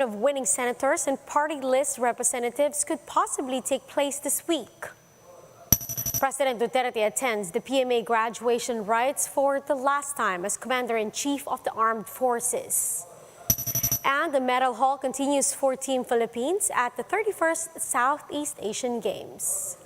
Of winning senators and party list representatives could possibly take place this week. President Duterte attends the PMA graduation rites for the last time as Commander-in-Chief of the Armed Forces. And the medal haul continues for Team Philippines at the 31st Southeast Asian Games.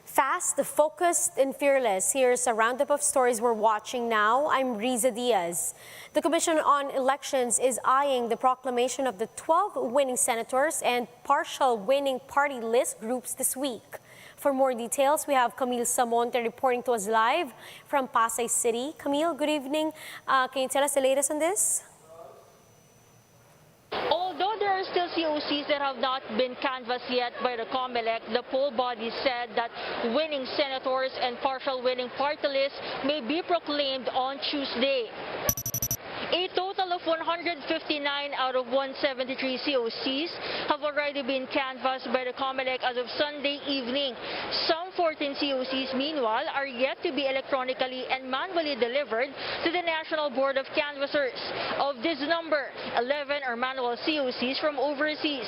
Fast, focused, and fearless. Here's a roundup of stories we're watching now. I'm Riza Diaz. The Commission on Elections is eyeing the proclamation of the 12 winning senators and partial winning party list groups this week. For more details, we have Camille Samonte reporting to us live from Pasay City. Camille, good evening. Can you tell us the latest on this? Although there are still COCs that have not been canvassed yet by the COMELEC, the poll body said that winning senators and partial winning party lists may be proclaimed on Tuesday. A total of 159 out of 173 COCs have already been canvassed by the COMELEC as of Sunday evening. Some 14 COCs, meanwhile, are yet to be electronically and manually delivered to the National Board of Canvassers. Of this number, 11 are manual COCs from overseas,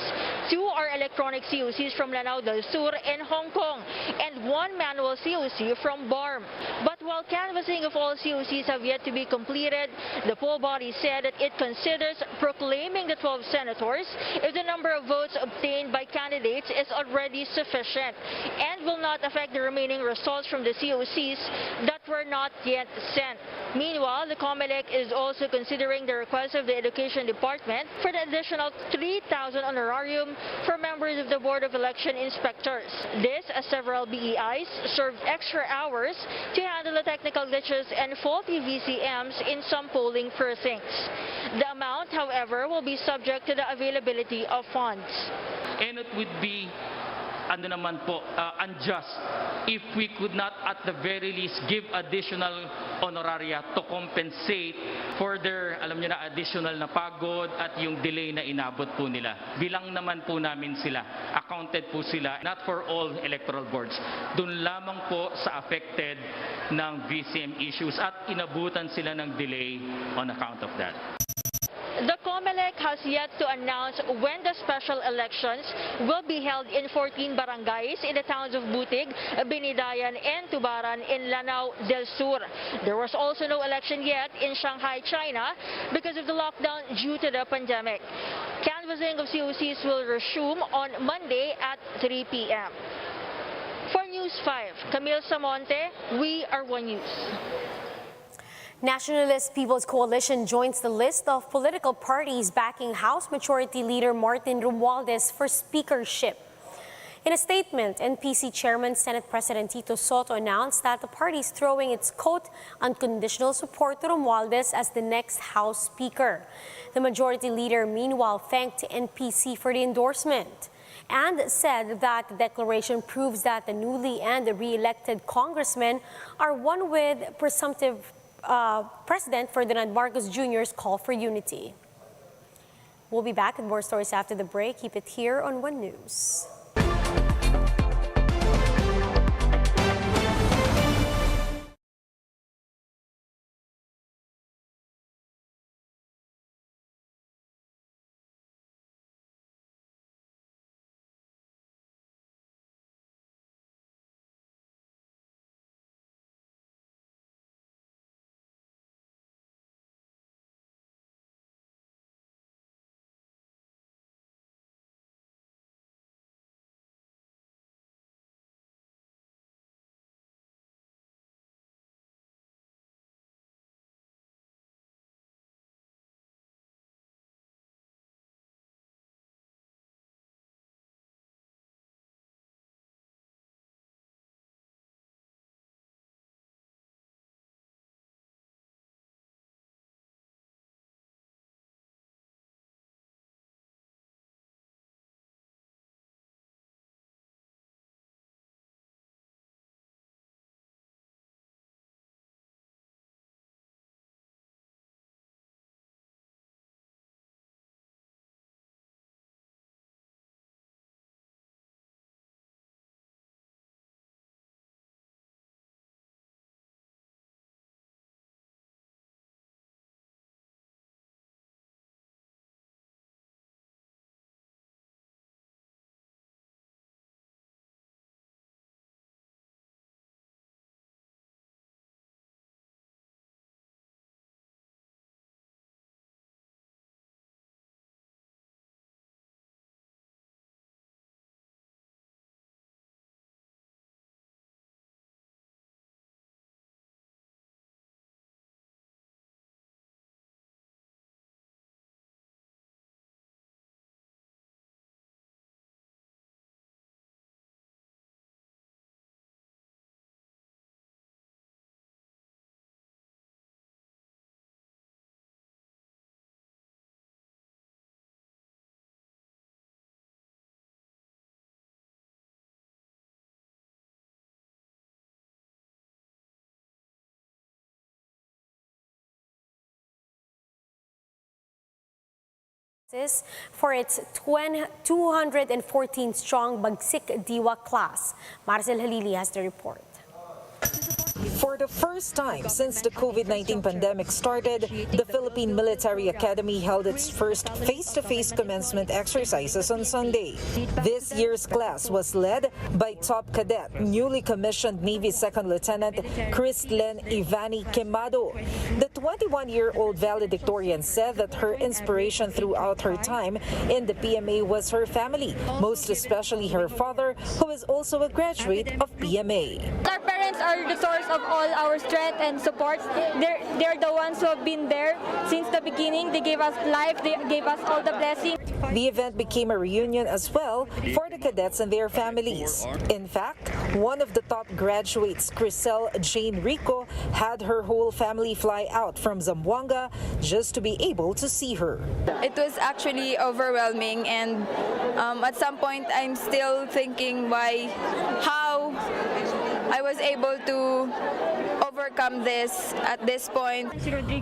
2 are electronic COCs from Lanao del Sur and Hong Kong, and 1 manual COC from BARM. But while canvassing of all COCs have yet to be completed, the poll body said that it considers proclaiming the 12 senators if the number of votes obtained by candidates is already sufficient and will not affect the remaining results from the COCs that were not yet sent. Meanwhile, the COMELEC is also considering the request of the Education Department for the additional 3,000 honorarium for members of the Board of Election Inspectors. This as several BEIs served extra hours to handle the technical glitches and faulty VCMs in some polling precincts. The amount, however, will be subject to the availability of funds. And it would be unjust if we could not at the very least give additional honoraria to compensate for their, additional na pagod at yung delay na inabot po nila. Bilang naman po namin sila, accounted po sila, not for all electoral boards. Doon lamang po sa affected ng VCM issues at inabutan sila ng delay on account of that. The COMELEC has yet to announce when the special elections will be held in 14 barangays in the towns of Butig, Binidayan, and Tubaran in Lanao del Sur. There was also no election yet in Shanghai, China because of the lockdown due to the pandemic. Canvassing of COCs will resume on Monday at 3 p.m. For News 5, Camille Samonte, we are One News. Nationalist People's Coalition joins the list of political parties backing House Majority Leader Martin Romualdez for speakership. In a statement, NPC Chairman Senate President Tito Soto announced that the party is throwing its quote unconditional support to Romualdez as the next House Speaker. The Majority Leader meanwhile thanked NPC for the endorsement and said that the declaration proves that the newly and re-elected congressmen are one with presumptive President Ferdinand Marcos Jr.'s call for unity. We'll be back with more stories after the break. Keep it here on One News. for its 214-strong Bagsik Diwa class. Marcel Halili has the report. For the first time since the COVID-19 pandemic started, the Philippine Military Academy held its first face-to-face commencement exercises on Sunday. This year's class was led by top cadet, newly commissioned Navy Second Lieutenant Christlen Ivani Quemado. The 21-year-old valedictorian said that her inspiration throughout her time in the PMA was her family, most especially her father, who is also a graduate of PMA. Our parents are the source of all our strength and support. They're the ones who have been there since the beginning. They gave us life, they gave us all the blessings. The event became a reunion as well for the cadets and their families. In fact, one of the top graduates, Crisel Jane Rico, had her whole family fly out from Zamboanga just to be able to see her. It was actually overwhelming, and at some point I'm still thinking how I was able to overcome this at this point.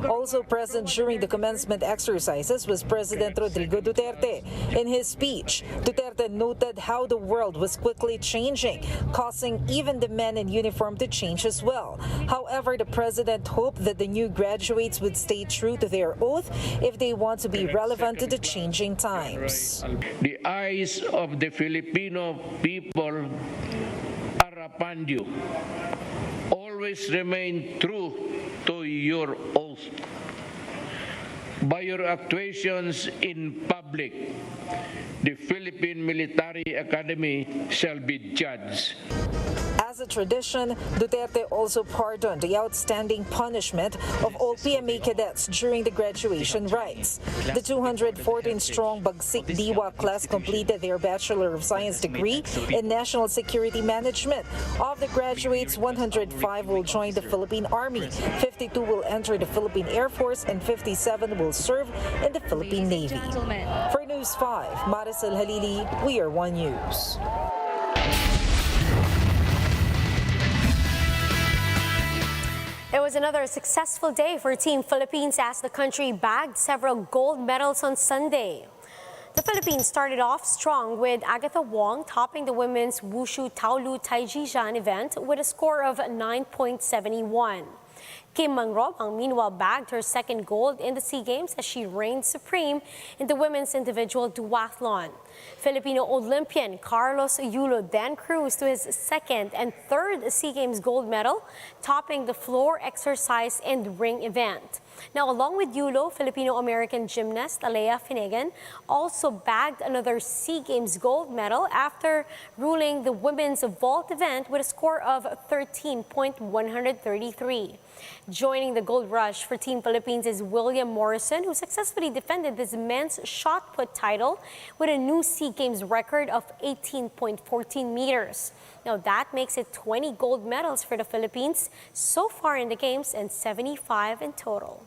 Also present during the commencement exercises was President Rodrigo Duterte. In his speech, Duterte noted how the world was quickly changing, causing even the men in uniform to change as well. However, the president hoped that the new graduates would stay true to their oath if they want to be relevant to the changing times. The eyes of the Filipino people are upon you. Always remain true to your oath. By your actuations in public, the Philippine Military Academy shall be judged. As a tradition, Duterte also pardoned the outstanding punishment of all PMA cadets during the graduation rites. The 214-strong Bagsik Diwa class completed their Bachelor of Science degree in National Security Management. Of the graduates, 105 will join the Philippine Army, 52 will enter the Philippine Air Force, and 57 will serve in the Philippine Navy. For News 5, Maricel Halili, We Are One News. It was another successful day for Team Philippines as the country bagged several gold medals on Sunday. The Philippines started off strong with Agatha Wong topping the women's Wushu Taolu Taijijan event with a score of 9.71. Kim Mangrobang meanwhile bagged her second gold in the SEA Games as she reigned supreme in the women's individual duathlon. Filipino Olympian Carlos Yulo then cruised to his second and third SEA Games gold medal, topping the floor exercise and ring event. Now, along with Yulo, Filipino-American gymnast Alea Finnegan also bagged another SEA Games gold medal after ruling the women's vault event with a score of 13.133. Joining the gold rush for Team Philippines is William Morrison, who successfully defended his men's shot put title with a new SEA Games record of 18.14 meters. Now that makes it 20 gold medals for the Philippines so far in the Games and 75 in total.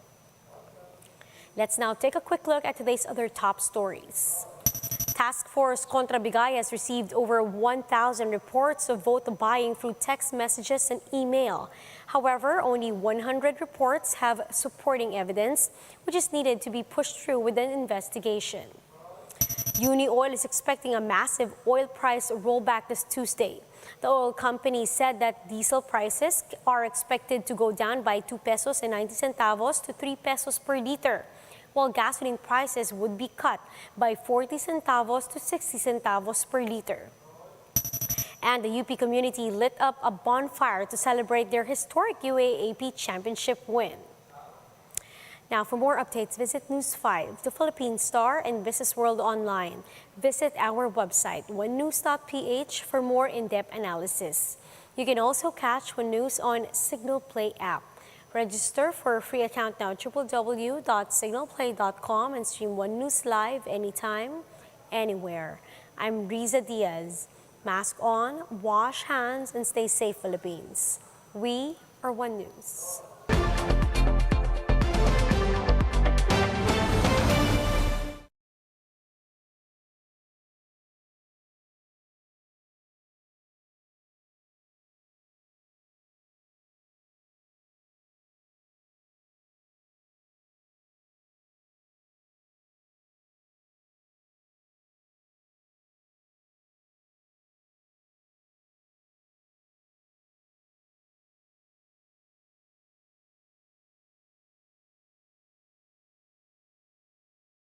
Let's now take a quick look at today's other top stories. Task Force Contra Bigay has received over 1,000 reports of vote buying through text messages and email. However, only 100 reports have supporting evidence, which is needed to be pushed through with an investigation. UniOil is expecting a massive oil price rollback this Tuesday. The oil company said that diesel prices are expected to go down by 2 pesos and 90 centavos to 3 pesos per liter, while gasoline prices would be cut by 40 centavos to 60 centavos per liter. And the UP community lit up a bonfire to celebrate their historic UAAP championship win. Now, for more updates, visit News 5, the Philippine Star, and Business World Online. Visit our website, onenews.ph, for more in-depth analysis. You can also catch One News on Signal Play app. Register for a free account now, www.signalplay.com, and stream One News live anytime, anywhere. I'm Riza Diaz. Mask on, wash hands, and stay safe, Philippines. We are One News.